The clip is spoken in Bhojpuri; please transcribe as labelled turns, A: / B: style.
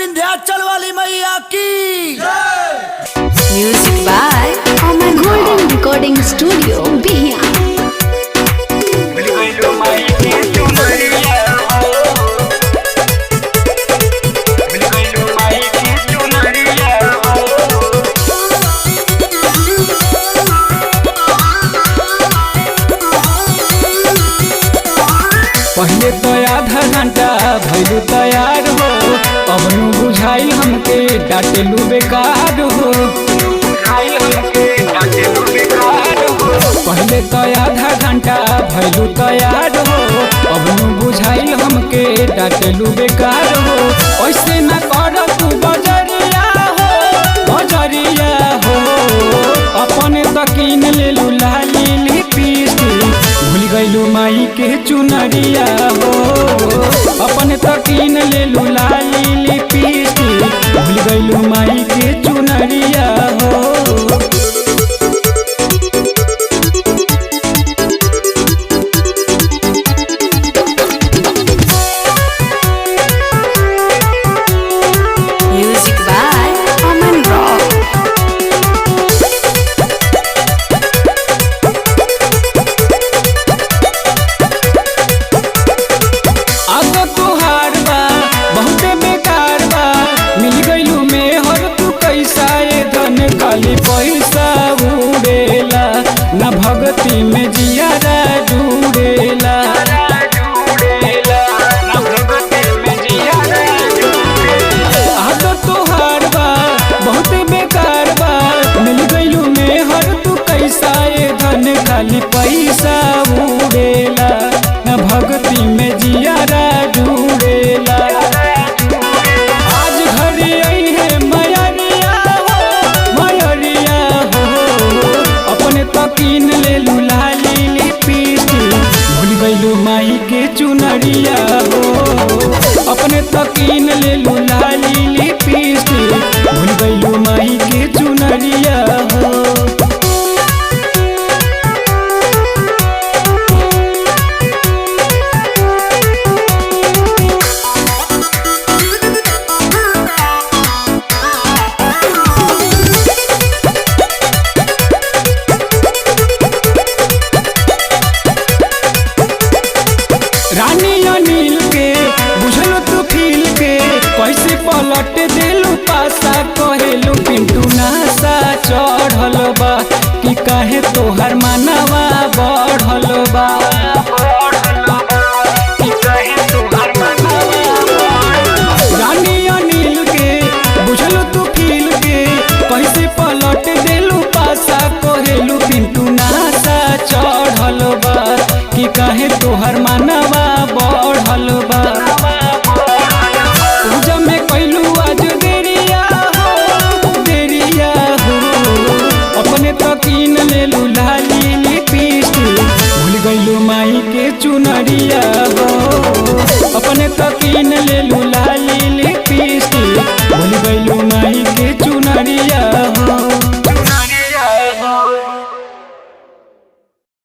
A: विंध्याचल वाली मैया की
B: music by Aman golden recording studio Bihiya.
C: पहले तो आधा घंटा भैलू तैयार हो, अब नू बुझाइल हमके डाटेलू बेकार हो। पहले तो आधा घंटा भैलू तैयार हो, अब नू बुझाइल हमके डाटेलू बेकार हो। ऐसे न कर तू बजरिया हो, अपने तकीन ले लू लाली लिपस्टिक, भूल गईलू माई के चुनरिया हो। अपने तकीन ले लू लाली लिपस्टिक, भूल गईलू माई के चुनरिया हो।
B: Music by Aman rock.
C: अब तुहार बा बहुते बेकार बा, मिल गईलू में हर तू कैसा ये धन खाली पैसा उड़ेला, न भगती में जियारा जुड़ेला। अब तुहार बा बहुते बेकार बा, मिल गईलू में हर तू कैसा ये धन खाली पैसा उड़ेला, न भगती में जियारा जुड़ेला। आज घड़ी आई है मयरिया हो, अपने तकीन ले लू लाली लिपस्टिक, भूल गईलू माई के चुनरिया हो। अपने तकीन ले लू लाली लिपस्टिक, भूल गईलू माई के चुनरिया हो। रानी अनिल के बुझलो तू फील के, कैसे पलट देलू पासा, कहेलू पिंटू नासा चढ़ल बा, कि काहे तोहर मानवा बढ़ल बा। रानी अनिल के बुझलो तू फील के, कैसे पलट देलू पासा, कहेलू पिंटू नासा चढ़ल बा, कि काहे तोहर मानवा